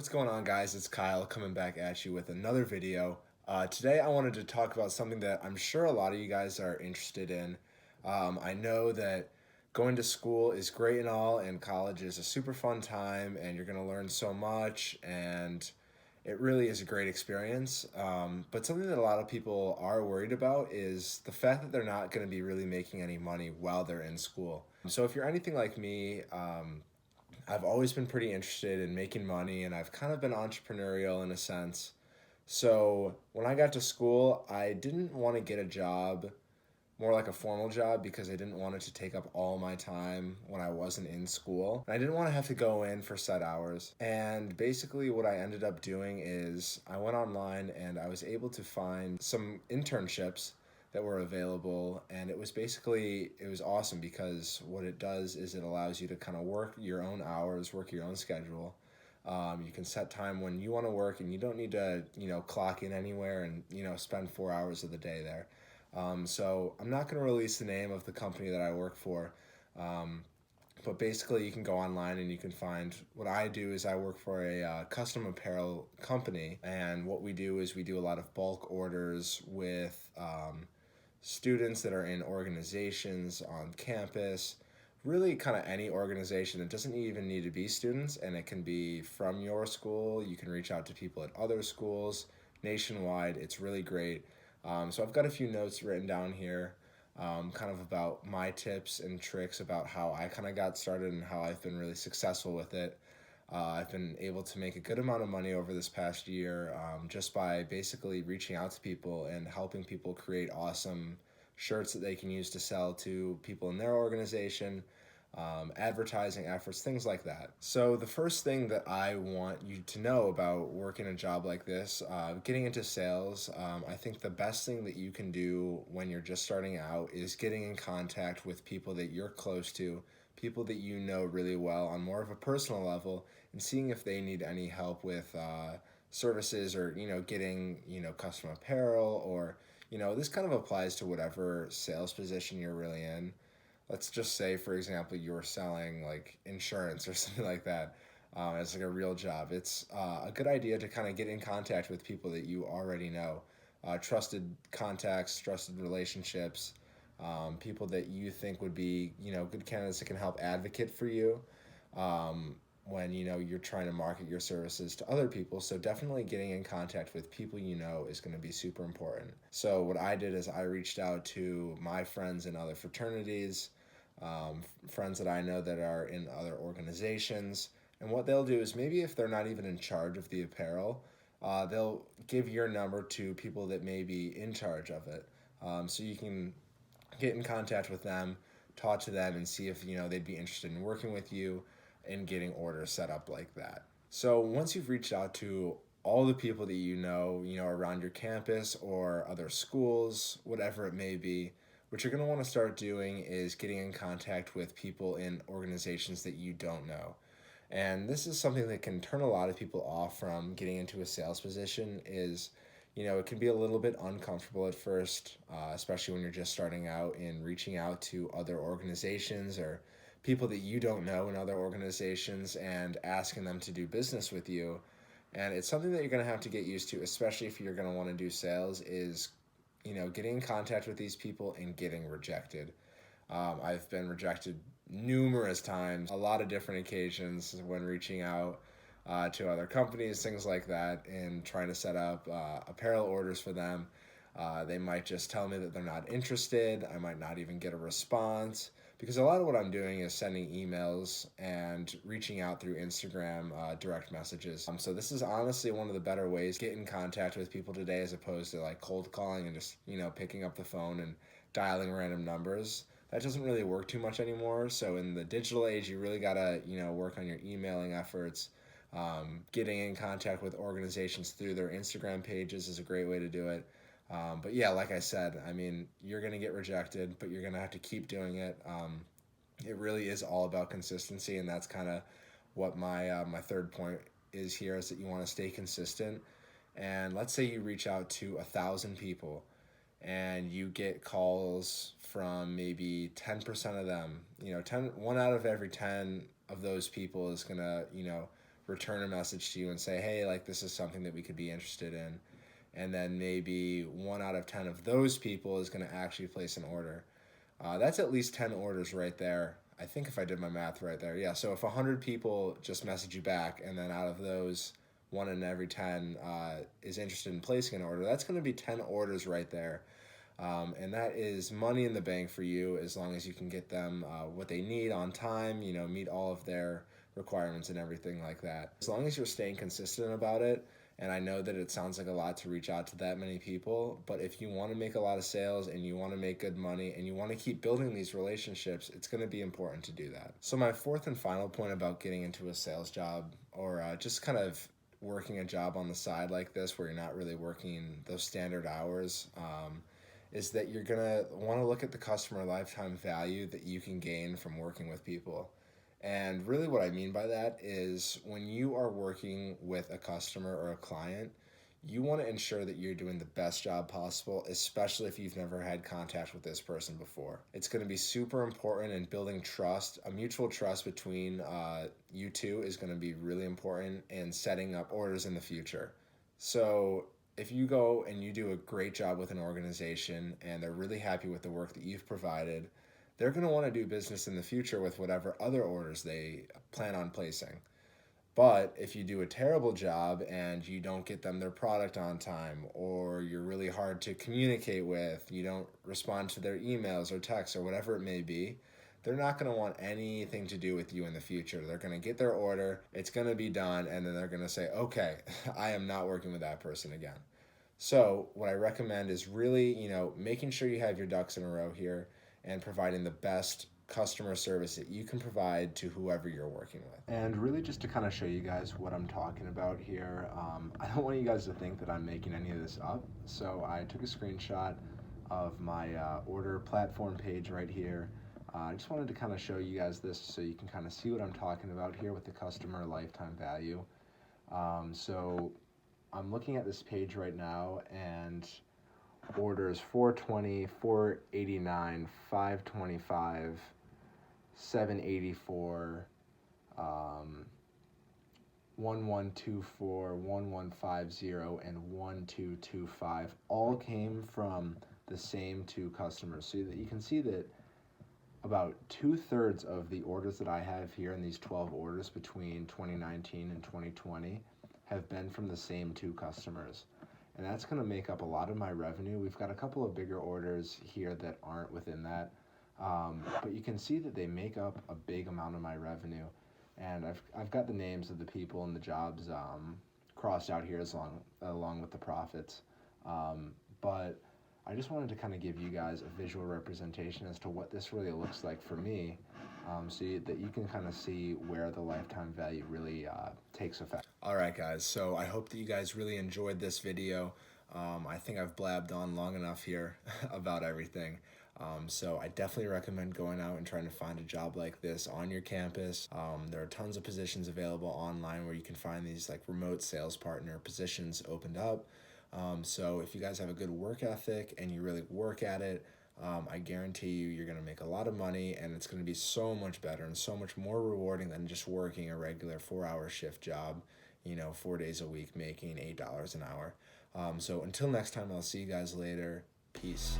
What's going on, guys? It's Kyle coming back at you with another video. Today I wanted to talk about something that I'm sure a lot of you guys are interested in. I know that going to school is great and all, and college is a super fun time, and you're going to learn so much, and it really is a great experience. But something that a lot of people are worried about is the fact that they're not going to be really making any money while they're in school. So if you're anything like me, I've always been pretty interested in making money, and I've kind of been entrepreneurial in a sense. So when I got to school, I didn't want to get a job, more like a formal job, because I didn't want it to take up all my time when I wasn't in school. And I didn't want to have to go in for set hours. And basically, what I ended up doing is I went online and I was able to find some internships that were available, and it was awesome because what it does is it allows you to kind of work your own hours, work your own schedule. You can set time when you want to work, and you don't need to clock in anywhere and spend 4 hours of the day there. So I'm not going to release the name of the company that I work for, but basically you can go online and you can find what I do is I work for a custom apparel company, and what we do is we do a lot of bulk orders with students that are in organizations on campus, really kind of any organization. It doesn't even need to be students, and it can be from your school. You can reach out to people at other schools nationwide. It's really great. So I've got a few notes written down here, kind of about my tips and tricks about how I kind of got started and how I've been really successful with it. I've been able to make a good amount of money over this past year, just by basically reaching out to people and helping people create awesome shirts that they can use to sell to people in their organization, advertising efforts, things like that. So the first thing that I want you to know about working a job like this, getting into sales, I think the best thing that you can do when you're just starting out is getting in contact with people that you're close to, people that you know really well on more of a personal level, and seeing if they need any help with services, or getting custom apparel, or this kind of applies to whatever sales position you're really in. Let's just say, for example, you're selling like insurance or something like that, as like a real job. It's a good idea to kind of get in contact with people that you already know, trusted contacts, trusted relationships, people that you think would be good candidates that can help advocate for you, when you're trying to market your services to other people. So definitely getting in contact with people is going to be super important. So what I did is I reached out to my friends in other fraternities, friends that I know that are in other organizations. And what they'll do is, maybe if they're not even in charge of the apparel, they'll give your number to people that may be in charge of it. So you can get in contact with them, talk to them, and see if they'd be interested in working with you and getting orders set up like that. So once you've reached out to all the people that around your campus or other schools, whatever it may be, what you're going to want to start doing is getting in contact with people in organizations that you don't know. And this is something that can turn a lot of people off from getting into a sales position. Is it can be a little bit uncomfortable at first, especially when you're just starting out in reaching out to other organizations or people that you don't know in other organizations and asking them to do business with you. And it's something that you're going to have to get used to, especially if you're going to want to do sales, is getting in contact with these people and getting rejected. I've been rejected numerous times, a lot of different occasions when reaching out to other companies, things like that, and trying to set up apparel orders for them. They might just tell me that they're not interested. I might not even get a response, because a lot of what I'm doing is sending emails and reaching out through Instagram direct messages. So this is honestly one of the better ways to get in contact with people today, as opposed to like cold calling and just picking up the phone and dialing random numbers. That doesn't really work too much anymore. So in the digital age, you really gotta work on your emailing efforts. Getting in contact with organizations through their Instagram pages is a great way to do it. But yeah, like I said, I mean, you're going to get rejected, but you're going to have to keep doing it. It really is all about consistency, and that's kind of what my third point is here, is that you want to stay consistent. And let's say you reach out to 1,000 people and you get calls from maybe 10% of them. 1 out of every 10 of those people is going to, return a message to you and say, hey, like this is something that we could be interested in. And then maybe 1 out of 10 of those people is going to actually place an order. That's at least 10 orders right there. I think if I did my math right there. Yeah, so if 100 people just message you back, and then out of those, 1 in every 10 is interested in placing an order, that's going to be 10 orders right there. And that is money in the bank for you as long as you can get them what they need on time, meet all of their requirements and everything like that. As long as you're staying consistent about it, and I know that it sounds like a lot to reach out to that many people, but if you want to make a lot of sales and you want to make good money and you want to keep building these relationships, it's going to be important to do that. So my fourth and final point about getting into a sales job, or just kind of working a job on the side like this where you're not really working those standard hours, is that you're going to want to look at the customer lifetime value that you can gain from working with people. And really what I mean by that is when you are working with a customer or a client, you want to ensure that you're doing the best job possible, especially if you've never had contact with this person before. It's going to be super important in building trust. A mutual trust between you two is going to be really important in setting up orders in the future. So if you go and you do a great job with an organization and they're really happy with the work that you've provided, they're going to want to do business in the future with whatever other orders they plan on placing. But if you do a terrible job and you don't get them their product on time, or you're really hard to communicate with, you don't respond to their emails or texts or whatever it may be, they're not going to want anything to do with you in the future. They're going to get their order, it's going to be done, and then they're going to say, okay, I am not working with that person again. So what I recommend is really, making sure you have your ducks in a row here and providing the best customer service that you can provide to whoever you're working with. And really just to kind of show you guys what I'm talking about here, I don't want you guys to think that I'm making any of this up. So I took a screenshot of my order platform page right here. I just wanted to kind of show you guys this so you can kind of see what I'm talking about here with the customer lifetime value. So I'm looking at this page right now, and orders 420, 489, 525, 784, 1124, 1150, and 1225 all came from the same two customers. So that you can see that about 2/3 of the orders that I have here in these 12 orders between 2019 and 2020 have been from the same two customers. And that's going to make up a lot of my revenue. We've got a couple of bigger orders here that aren't within that. But you can see that they make up a big amount of my revenue. And I've got the names of the people and the jobs crossed out here along with the profits. But I just wanted to kind of give you guys a visual representation as to what this really looks like for me, so that you can kind of see where the lifetime value really takes effect. All right, guys, so I hope that you guys really enjoyed this video. I think I've blabbed on long enough here about everything. So I definitely recommend going out and trying to find a job like this on your campus. There are tons of positions available online where you can find these like remote sales partner positions opened up. So if you guys have a good work ethic and you really work at it, I guarantee you're going to make a lot of money, and it's going to be so much better and so much more rewarding than just working a regular 4-hour shift job, 4 days a week, making $8 an hour. So until next time, I'll see you guys later. Peace.